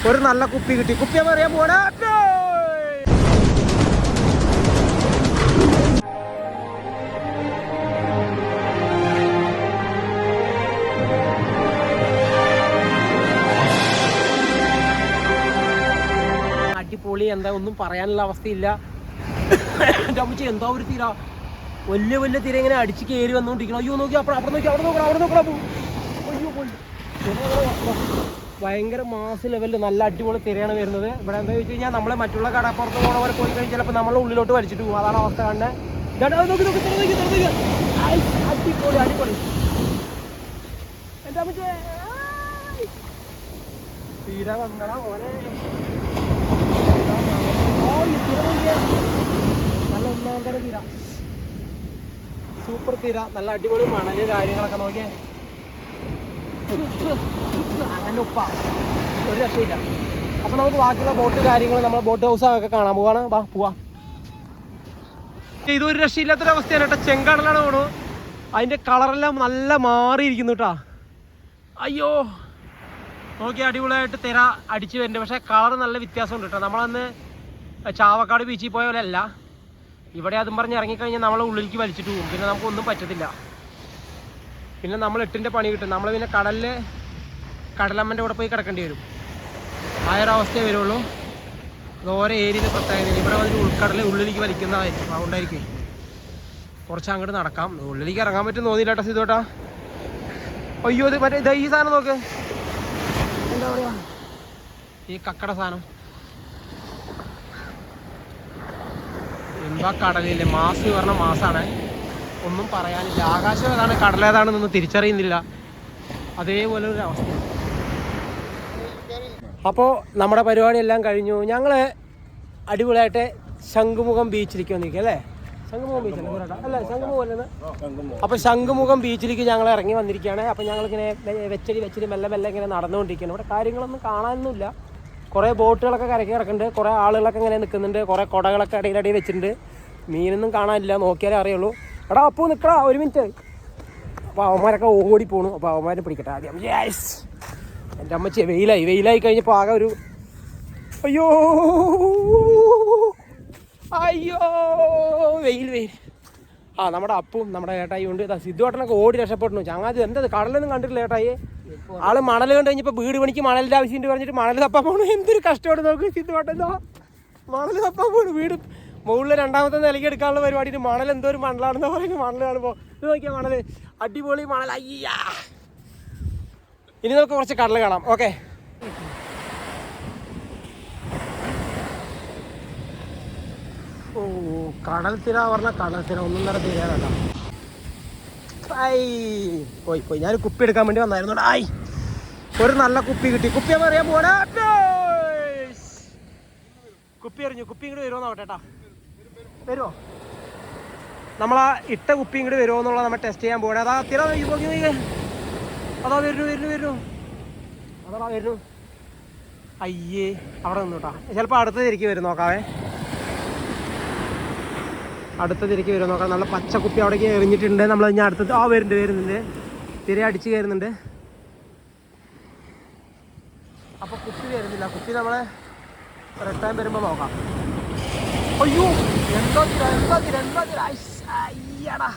ഒരു നല്ല കുപ്പി കിട്ടി. കുപ്പിയെ പറയാൻ പോടാ. അടിപൊളി. എന്താ ഒന്നും പറയാനുള്ള അവസ്ഥയില്ല. എൻ്റെ അമ്മച്ചി എന്താ ഒരു തീര, വലിയ വലിയ തീര ഇങ്ങനെ അടിച്ച് കയറി വന്നുകൊണ്ടിരിക്കണം. അയ്യോ നോക്കി, അവിടെ നോക്കി, അവിടെ നോക്കണം, അവിടെ നോക്കണം. അയ്യോ ഭയങ്കര മാസ് ലെവലിൽ നല്ല അടിപൊളി തിരയാണ് വരുന്നത്. ഇവിടെ എന്താ വെച്ച് കഴിഞ്ഞാൽ നമ്മളെ മറ്റുള്ള കടപ്പുറത്ത് പോണ പോലെ പോയി കഴിഞ്ഞാൽ ചിലപ്പോൾ നമ്മളെ ഉള്ളിലോട്ട് വലിച്ചിട്ട് പോകും. അതാണ് അവസ്ഥ കാണുന്നത്. അടിപൊളി അടിപൊളി. എൻ്റെ അമ്മച്ചി തീര വന്നടാ ഓനെ. നല്ല ഒന്നാന്തര തീര, സൂപ്പർ തീര, നല്ല അടിപൊളി മണല് കാര്യങ്ങളൊക്കെ നോക്കിയേ. അങ്ങനെ ഉപ്പ ഒരു രക്ഷയില്ല. അപ്പൊ നമുക്ക് ബാക്കിയുള്ള ബോട്ട് കാര്യങ്ങൾ നമ്മളെ ബോട്ട് ഹൗസൊക്കെ കാണാൻ പോവാണ്. വാ പോവാ. ഇതൊരു രക്ഷയില്ലാത്തൊരവസ്ഥയാണ് കേട്ടോ. ചെങ്കടലാണ് പോണു. അതിന്റെ കളറെല്ലാം നല്ല മാറിയിരിക്കുന്നു കേട്ടാ. അയ്യോ നോക്കി, അടിപൊളിയായിട്ട് തിര അടിച്ചു വരുന്നുണ്ട്. പക്ഷെ കളർ നല്ല വ്യത്യാസമുണ്ട് കേട്ടോ. നമ്മളന്ന് ചാവക്കാട് ബീച്ചിൽ പോയ പോലെ അല്ല. ഇവിടെ അതും പറഞ്ഞ് ഇറങ്ങിക്കഴിഞ്ഞാൽ നമ്മളെ ഉള്ളിലേക്ക് വലിച്ചിട്ട് പോകും. പിന്നെ നമുക്കൊന്നും പറ്റത്തില്ല. പിന്നെ നമ്മൾ 8ന്റെ പണി കിട്ടും. നമ്മൾ പിന്നെ കടലമ്മൻ്റെ കൂടെ പോയി കിടക്കേണ്ടി വരും. ആ ഒരു അവസ്ഥയേ വരുള്ളൂ. അത് ഓരോ ഏരിയയിൽ പ്രത്യേകത. ഇവിടെ വന്നിട്ട് ഉൾക്കടലിൽ ഉള്ളിലേക്ക് വലിക്കുന്നതായിരിക്കും. അതുകൊണ്ടായിരിക്കും കുറച്ച് അങ്ങോട്ട് നടക്കാം. ഉള്ളിലേക്ക് ഇറങ്ങാൻ പറ്റും തോന്നിയില്ല കേട്ടോ സിധുവേട്ടാ. അയ്യോ ഇത് മറ്റേ ഈ സാധനം നോക്ക്, എന്താ പറയുക, ഈ കക്കട സാധനം. എന്താ കടലില്ലേ, മാസ് പറഞ്ഞ മാസാണ്. ഒന്നും പറയാനില്ല. ആകാശം ഏതാണ് കടലേതാണെന്നൊന്നും തിരിച്ചറിയുന്നില്ല. അതേപോലെ ഒരു അവസ്ഥ. അപ്പോൾ നമ്മുടെ പരിപാടിയെല്ലാം കഴിഞ്ഞു. ഞങ്ങൾ അടിപൊളിയായിട്ട് ശംഖുമുഖം ബീച്ചിലേക്ക് വന്നിരിക്കുക അല്ലേ? ശംഖുമുഖം ബീച്ചല്ലേ അല്ല? ശംഖുമുഖം അല്ലെന്ന്. അപ്പോൾ ശംഖുമുഖം ബീച്ചിലേക്ക് ഞങ്ങൾ ഇറങ്ങി വന്നിരിക്കുകയാണ്. അപ്പോൾ ഞങ്ങളിങ്ങനെ വെച്ചടി മെല്ലെ മെല്ലെ ഇങ്ങനെ നടന്നുകൊണ്ടിരിക്കുകയാണ്. ഇവിടെ കാര്യങ്ങളൊന്നും കാണാനൊന്നുമില്ല. കുറേ ബോട്ടുകളൊക്കെ കരയ്ക്ക് കിടക്കുന്നുണ്ട്. കുറേ ആളുകളൊക്കെ ഇങ്ങനെ നിൽക്കുന്നുണ്ട്. കുറേ കുടകളൊക്കെ ഇടയിലടി വെച്ചിട്ടുണ്ട്. മീനൊന്നും കാണാനില്ല, നോക്കിയാലേ അറിയുള്ളൂ. എടാ അപ്പോൾ നിൽക്കടാ, ഒരു മിനിറ്റ്. അപ്പോൾ അവന്മാരൊക്കെ ഓടിപ്പോണു. അപ്പോൾ അവന്മാരെ പിടിക്കട്ടെ ആദ്യം. യെസ്, എൻ്റെ അമ്മച്ചി വെയിലായി കഴിഞ്ഞപ്പോൾ ആകെ ഒരു അയ്യോ വെയിൽ. ആ നമ്മുടെ അപ്പും നമ്മുടെ ഏട്ടായി ഉണ്ട്. സിദ്ധുവേട്ടനൊക്കെ ഓടി രക്ഷപ്പെടുന്നു. ചങ്ങാതി എന്താ കടലൊന്നും കണ്ടിട്ടില്ല ഏട്ടായി. ആള് മണൽ കണ്ടു കഴിഞ്ഞപ്പോൾ വീട് പണിക്ക് മണലിൻ്റെ ആവശ്യം പറഞ്ഞിട്ട് മണൽ തപ്പാൻ പോകണു. എന്തൊരു കഷ്ടമാണ് നോക്ക്. സിദ്ധുവേട്ടനോ മണൽ തപ്പാൻ പോകണു. വീട് മുകളിൽ 2ാമത്തെ നിലയ്ക്ക് എടുക്കാനുള്ള പരിപാടിയിട്ട് മണൽ എന്തോ ഒരു മണലാണെന്ന് പറയുന്നത്. മണൽ കാണുമ്പോൾ ഇത് നോക്കിയാൽ മണൽ, അടിപൊളി മണൽ. അയ്യാ, ഇനി നമുക്ക് കുറച്ച് കടൽ കാണാം. ഓക്കെ, ഓ കടൽ തിര പറഞ്ഞാൽ കടൽ തിര 1.5 തിരയാണല്ലോ. പോയി ഞാൻ കുപ്പി എടുക്കാൻ വേണ്ടി വന്നായിരുന്നു. ഒരു നല്ല കുപ്പി കിട്ടി. കുപ്പിയെ പറയാൻ പോടാ. കുപ്പി എറിഞ്ഞു. കുപ്പി ഇങ്ങോട്ട് വരുമോ നോക്കട്ടെ. വരുമോ? നമ്മളാ ഇട്ട കുപ്പി ഇങ്ങോട്ട് വരുമോ എന്നുള്ളത് നമ്മൾ ടെസ്റ്റ് ചെയ്യാൻ പോകണേ. അതാ തിര അതാ വരുന്നു. അതാ വരുന്നു. അയ്യേ, അവിടെ നിന്നു കേട്ടാ. ചിലപ്പോൾ അടുത്ത തിരക്ക് വരും. നോക്കാവേ, അടുത്ത തിരക്ക് വരും നോക്കാം. നല്ല പച്ച കുപ്പി അവിടേക്ക് എറിഞ്ഞിട്ടുണ്ട്. നമ്മൾ ഇനി അടുത്തത് വരുന്നുണ്ട്. തിര അടിച്ച് കയറുന്നുണ്ട്. അപ്പോൾ കുപ്പി വരുന്നില്ല. കുപ്പി നമ്മളെ റിട്ടേൺ വരുമ്പോൾ നോക്കാം. അയ്യോ എന്താ അയ്യടാ.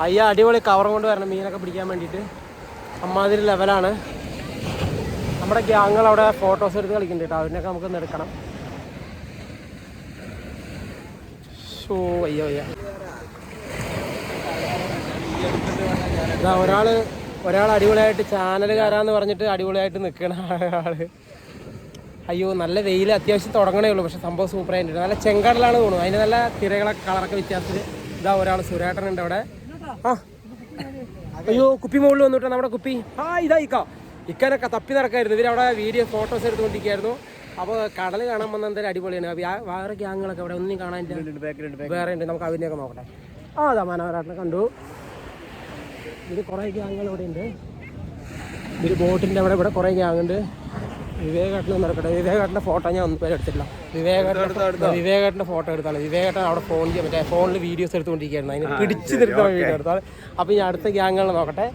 അയ്യ അടിപൊളി കവറും കൊണ്ട് വരണം മീനൊക്കെ പിടിക്കാൻ വേണ്ടിയിട്ട്. അമ്മാതിരി ലെവലാണ്. നമ്മുടെ ഗ്യാങ്ങൾ അവിടെ ഫോട്ടോസ് എടുത്ത് കളിക്കുന്നുണ്ട് കേട്ടോ. അവരിനൊക്കെ നമുക്കൊന്ന് എടുക്കണം. ഷോ അയ്യോ ഇതാ ഒരാൾ അടിപൊളിയായിട്ട് ചാനലുകാരാന്ന് പറഞ്ഞിട്ട് അടിപൊളിയായിട്ട് നിൽക്കണ ആള്. അയ്യോ നല്ല വെയിൽ അത്യാവശ്യം തുടങ്ങണേ ഉള്ളൂ. പക്ഷെ സംഭവം സൂപ്പറായിട്ടുണ്ട്. നല്ല ചെങ്കടലാണ് തോന്നുന്നു. അതിന് നല്ല തിരകളൊക്കെ കളറൊക്കെ വ്യത്യാസത്തിൽ. ഇതാ ഒരാൾ സുരേട്ടനുണ്ട് അവിടെ. അയ്യോ കുപ്പി മുകളിൽ വന്നിട്ടോ നമ്മുടെ കുപ്പി. ഇക്കാനൊക്കെ തപ്പി നടക്കായിരുന്നു. ഇവരവിടെ വീഡിയോ ഫോട്ടോസ് എടുത്തുകൊണ്ടിരിക്കുകയായിരുന്നു. അപ്പോൾ കടൽ കാണാൻ വന്ന എന്തായാലും അടിപൊളിയാണ്. വേറെ ഗ്യാങ്ങുകളൊക്കെ അവിടെ ഒന്നും കാണാനില്ല. വേറെ ഉണ്ട്. നമുക്ക് അവനെയൊക്കെ നോക്കട്ടെ. അതാ മനോഹരാട്ടിനെ കണ്ടു. ഇത് കുറേ ഗ്യാങ്ങുകൾ ഇവിടെ ഉണ്ട്. ഒരു ബോട്ടിൻ്റെ അവിടെ കുറേ ഗ്യാങ്ങുണ്ട്. വിവേകേട്ടൻ നടക്കട്ടെ. വിവേകേട്ടൻ്റെ ഫോട്ടോ ഞാൻ ഒന്നും പേര് എടുത്തില്ല. വിവേകേട്ടൻ്റെ ഫോട്ടോ എടുത്താണ്. വിവേകേട്ടൻ അവിടെ ഫോണിൽ വീഡിയോസ് എടുത്തുകൊണ്ടിരിക്കുകയായിരുന്നു. അതിന് പിടിച്ചു നിർത്താൻ വീഡിയോ എടുത്താണ്. അപ്പോൾ ഞാൻ അടുത്ത ഗ്യാങ്ങുകൾ നോക്കട്ടെ.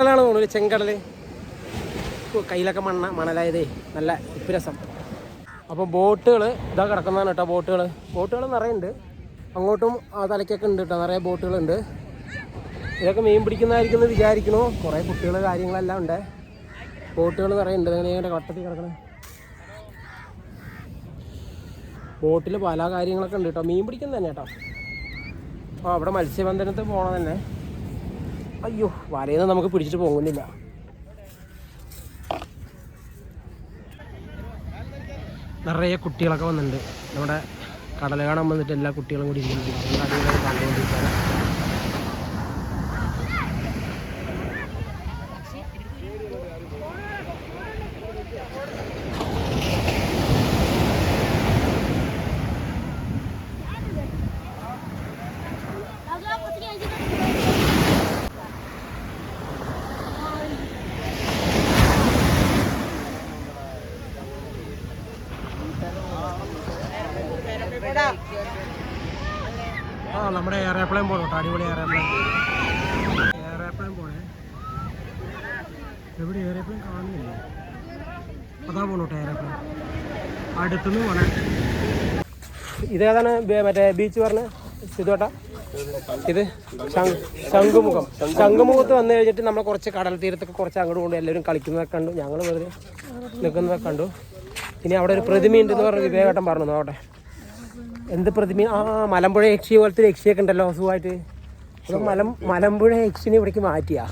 ാണ് തോന്നുന്നു ചെങ്കടൽ. കയ്യിലൊക്കെ മണലായതേ നല്ല ഉപ്പ് രസം. അപ്പോൾ ബോട്ടുകൾ ഇതാ കിടക്കുന്നതാണ് കേട്ടോ. ബോട്ടുകൾ നിറയുണ്ട്. അങ്ങോട്ടും ആ തലയ്ക്കൊക്കെ ഉണ്ട് കേട്ടോ. നിറയെ ബോട്ടുകളുണ്ട്. ഇതൊക്കെ മീൻ പിടിക്കുന്നതായിരിക്കും എന്ന് വിചാരിക്കണു. കുറേ കുട്ടികൾ കാര്യങ്ങളെല്ലാം ഉണ്ട്. ബോട്ടുകൾ നിറയുണ്ട്. നിങ്ങളുടെ വട്ടത്തിൽ കിടക്കണേ ബോട്ടിൽ പല കാര്യങ്ങളൊക്കെ ഉണ്ട് കേട്ടോ. മീൻ പിടിക്കുന്നത് തന്നെ കേട്ടോ. അവിടെ മത്സ്യബന്ധനത്തിൽ പോകണം തന്നെ. അയ്യോ, വലയിൽ നിന്ന് നമുക്ക് പിടിച്ചിട്ട് പോകുന്നില്ല. നിറയെ കുട്ടികളൊക്കെ വന്നിട്ടുണ്ട്. നമ്മുടെ കടൽ കാണാൻ വന്നിട്ട് എല്ലാ കുട്ടികളും കൂടി ഇരിക്കുന്നുണ്ട്. അടിപൊളിയായി കണ്ടുകൊണ്ടിരിക്കുകയാണ്. നമ്മുടെ എയർപ്ലെയിൻ പോകണം കേട്ടോ. അടിപൊളി എയർപ്ലെയിൻ പോണേ. എവിടെ എയർപ്ലെയിൻ കാണുന്നില്ല. അതാ പോണോട്ടെ എയർപ്ലെയിൻ. അടുത്തുനിന്ന് പോണേ. ഇതേതാണ് മറ്റേ ബീച്ച് പറഞ്ഞ സിധുവേട്ടാ? ഇത് ശംഖുമുഖത്ത് വന്നു കഴിഞ്ഞിട്ട് നമ്മൾ കുറച്ച് കടൽ തീരത്തൊക്കെ കുറച്ച് അങ്ങോട്ട് കൊണ്ട് എല്ലാവരും കളിക്കുന്നതൊക്കെ കണ്ടു. ഞങ്ങൾ വെറുതെ നിൽക്കുന്നതൊക്കെ കണ്ടു. ഇനി അവിടെ ഒരു പ്രതിമയുണ്ടെന്ന് പറഞ്ഞ് വിവേകേട്ടൻ പറഞ്ഞു. നോക്കട്ടെ എന്ത് പ്രതിമ. മലമ്പുഴ യക്ഷി പോലത്തെ യക്ഷിയൊക്കെ ഉണ്ടല്ലോ സുഖമായിട്ട്. മലമ്പുഴ യക്ഷിനെ ഇവിടേക്ക് മാറ്റിയാ.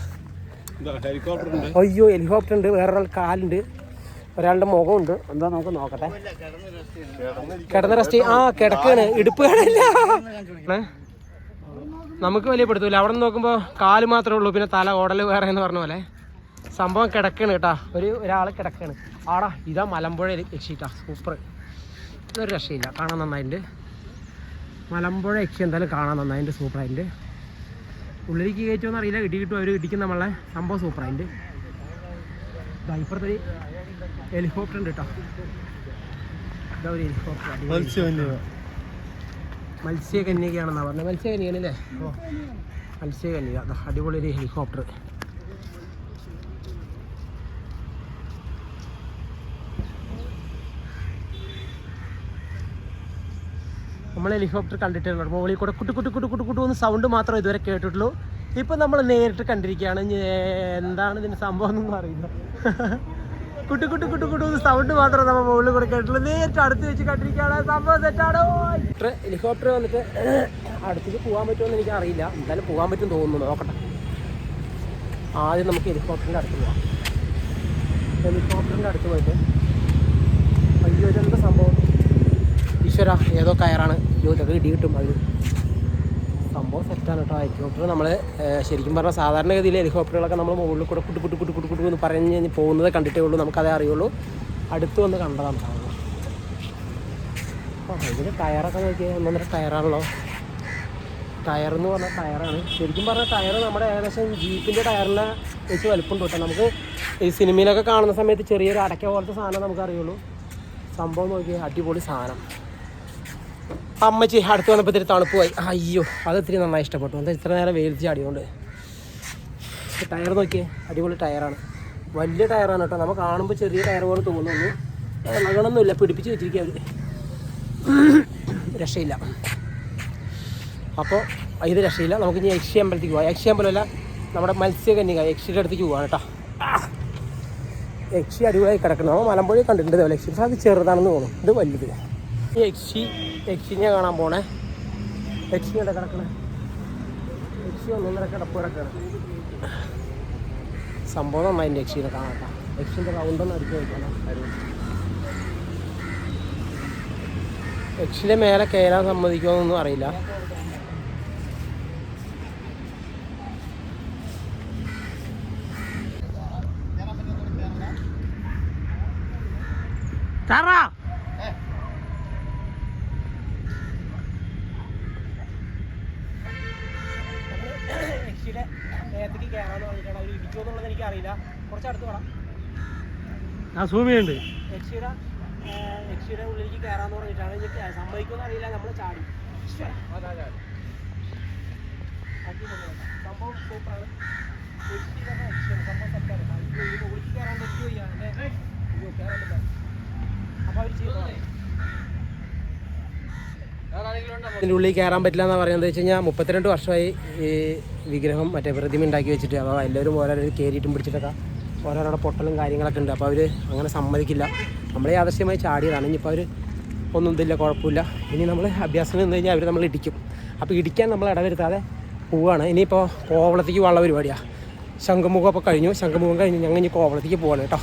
അയ്യോ, ഹെലികോപ്റ്റർ ഉണ്ട്. വേറൊരാൾ കാലുണ്ട്. ഒരാളുടെ മുഖമുണ്ട്. എന്താ നമുക്ക് നോക്കട്ടെ. കിടന്ന റെസ്റ്റ്. കിടക്കാണ്. ഇടുപ്പ് കാണില്ല. നമുക്ക് വലിയ പെടുത്തൂല. അവിടെ നിന്ന് നോക്കുമ്പോൾ കാല് മാത്രമേ ഉള്ളൂ. പിന്നെ തല ഓടൽ വേറെ എന്ന് പറഞ്ഞ പോലെ സംഭവം കിടക്കാണ് കേട്ടാ. ഒരാൾ കിടക്കാണ്. ആടാ ഇതാ മലമ്പുഴ യക്ഷിട്ടാ. സൂപ്പർ. ഇതൊരു രക്ഷയില്ല. കാണാൻ നന്നായിട്ടുണ്ട്. മലമ്പുഴ യക്ഷി എന്തായാലും കാണാൻ നന്നായിട്ടുണ്ട്. സൂപ്പറായിട്ടുണ്ട്. ഉള്ളിലേക്ക് കയറ്റുമെന്ന് അറിയില്ല. ഇടി കിട്ടും. അവർ ഇടിക്കും നമ്മളെ. സംഭവം സൂപ്പറായിട്ടുണ്ട്. ഇപ്പുറത്തൊരു ഹെലികോപ്റ്റർ ഉണ്ട് കേട്ടോ. ഇതാ ഒരു ഹെലികോപ്റ്റർ. മത്സ്യകന്യകയാണെന്നാണ് പറഞ്ഞത്. മത്സ്യകന്യകനല്ലേ? മത്സ്യകന്യക. അടിപൊളി ഒരു ഹെലികോപ്റ്റർ. നമ്മൾ ഹെലികോപ്റ്റർ കണ്ടിട്ടുള്ളൂ. മുകളിൽ കൂടെ കുട്ടു എന്ന് സൗണ്ട് മാത്രമേ ഇതുവരെ കേട്ടിട്ടുള്ളൂ. ഇപ്പം നമ്മൾ നേരിട്ട് കണ്ടിരിക്കുകയാണ്. എന്താണ് ഇതിൻ്റെ സംഭവം എന്നൊന്നും അറിയില്ല. കുട്ടു സൗണ്ട് മാത്രമേ നമ്മൾ മുകളിൽ കൂടെ കേട്ടിട്ടുള്ളൂ. നേരിട്ട് അടുത്ത് വെച്ച് കണ്ടിരിക്കുകയാണ്. സംഭവം സെറ്റാണോ? ഹെലികോപ്റ്റർ വന്നിട്ട് അടുത്തേക്ക് പോകാൻ പറ്റുമെന്ന് എനിക്ക് അറിയില്ല. എന്തായാലും പോകാൻ പറ്റും തോന്നുന്നു. നോക്കട്ടെ. ആദ്യം നമുക്ക് ഹെലികോപ്റ്ററിൻ്റെ അടുത്ത് പോവാം. ഹെലികോപ്റ്ററിൻ്റെ അടുത്ത് പോയിട്ട് അയ്യോ ഇതെന്താ സംഭവം. ഈശ്വര, ഏതോ കയറാണ്. ഇതൊക്കെ ഇടി കിട്ടും. അത് സംഭവം സെറ്റാണ് കേട്ടോ. ഹെലികോപ്റ്റർ നമ്മൾ ശരിക്കും പറഞ്ഞാൽ സാധാരണഗതിയിൽ ഹെലികോപ്റ്ററുകളൊക്കെ നമ്മൾ മുകളിൽ കൂടെ കുട്ടു എന്ന് പറഞ്ഞ് പോകുന്നത് കണ്ടിട്ടേ ഉള്ളൂ. നമുക്കതേ അറിയുള്ളൂ. അടുത്ത് വന്ന് കണ്ടതാണ് സാധനം. ഇതിന് ടയറൊക്കെ നോക്കിയാൽ ഒന്നൊന്നര ടയറാണല്ലോ. ടയറെന്ന് പറഞ്ഞാൽ ടയറാണ്. ശരിക്കും പറഞ്ഞാൽ ടയർ നമ്മുടെ ഏകദേശം ജീപ്പിൻ്റെ ടയറിനെ വെച്ച് വലിപ്പം തൊട്ടാൽ നമുക്ക് ഈ സിനിമയിലൊക്കെ കാണുന്ന സമയത്ത് ചെറിയൊരു അടയ്ക്ക പോലത്തെ സാധനം നമുക്കറിയുള്ളൂ. സംഭവം നോക്കിയാൽ അടിപൊളി സാധനം. അമ്മച്ചി അടുത്ത് വന്നപ്പോൾ ഇത്തിരി തണുപ്പ് പോയി. അയ്യോ, അത് ഇത്തിരി നന്നായി ഇഷ്ടപ്പെട്ടു. എന്താ ഇത്ര നേരം വെയിൽ ചാടിയോണ്ട്. ടയർ നോക്കിയേ, അടിപൊളി ടയറാണ്. വലിയ ടയറാണ് കേട്ടോ. നമ്മൾ കാണുമ്പോൾ ചെറിയ ടയർ പോലെ തോന്നുന്നു. ഇളകണമൊന്നുമില്ല. പിടിപ്പിച്ച് വെച്ചിരിക്കുക അവർ. രക്ഷയില്ല. അപ്പോൾ ഇത് രക്ഷയില്ല. നമുക്ക് ഇനി യക്ഷി അമ്പലത്തേക്ക് പോകാം. യക്ഷി അമ്പലമല്ല, നമ്മുടെ മത്സ്യകന്യക യക്ഷിയുടെ അടുത്തേക്ക് പോകാൻ കേട്ടോ. യക്ഷി അടിപൊളിയായി കിടക്കണം. നമ്മൾ മലമ്പുഴ കണ്ടിട്ടുണ്ട് ഇതേപോലെ യക്ഷി. പക്ഷേ അത് ചെറുതാണെന്ന് തോന്നുന്നു. ഇത് വലുത്. ഈ യക്ഷിനെ കാണാൻ പോണേ. യക്ഷി ഇവിടെ കിടക്കണേ. യക്ഷി ഒന്നൊന്നര കിടക്കാണ്. സംഭവം നന്നായി യക്ഷീനെ കാണാം. യക്ഷിൻ്റെ റൗണ്ടൊന്നും അടിച്ചു വയ്ക്കണം. യക്ഷിൻ്റെ മേലെ കയറാൻ സമ്മതിക്കുമോന്നൊന്നും അറിയില്ല. അറിയില്ല. കുറച്ചടുത്ത് വേണം. ആ സൂം ചെയ്യുന്നുണ്ട്. യക്ഷിയുടെ ഉള്ളിലേക്ക് കയറാന്ന് പറഞ്ഞിട്ടാണ്. സമ്മതിക്കുമെന്ന് അറിയില്ല. നമ്മൾ ചാടി സംഭവം സൂപ്പറാണ്. സംഭവം സെറ്റാണ്. ഉള്ളിലേക്ക് കയറാൻ പറ്റുമോ ചെയ്യാൻ കയറാൻ പറ്റില്ല. അപ്പോൾ അവർ ചെയ്തോ ഇതിൻ്റെ ഉള്ളിൽ കയറാൻ പറ്റില്ല എന്നാണ് പറയുന്നത്. വെച്ച് കഴിഞ്ഞാൽ 32 വർഷമായി ഈ വിഗ്രഹം മറ്റേ പ്രതിമ ഉണ്ടാക്കി വെച്ചിട്ട്. അപ്പോൾ എല്ലാവരും ഓരോരോ കയറിയിട്ടും പിടിച്ചിട്ടൊക്കെ ഓരോരോ പൊട്ടലും കാര്യങ്ങളൊക്കെ ഉണ്ട്. അപ്പോൾ അവർ അങ്ങനെ സമ്മതിക്കില്ല. നമ്മളെ യാദൃശ്യമായി ചാടിയതാണ്. ഇനിയിപ്പോൾ അവർ ഒന്നും ഇതില്ല, കുഴപ്പമില്ല. ഇനി നമ്മൾ അഭ്യാസം നിന്ന് കഴിഞ്ഞാൽ അവർ നമ്മൾ ഇടിക്കും. അപ്പോൾ ഇടിക്കാൻ നമ്മൾ ഇടവരുത്താതെ പോവുകയാണ്. ഇനിയിപ്പോൾ കോവളത്തേക്ക് പോകാനുള്ള പരിപാടിയാണ്. ശംഖുമുഖം അപ്പോൾ കഴിഞ്ഞു. ശംഖുമുഖം കഴിഞ്ഞ് ഞങ്ങൾ ഇനി കോവളത്തേക്ക് പോവാണ് കേട്ടോ.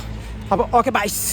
അപ്പോൾ ഓക്കെ ബൈസ്.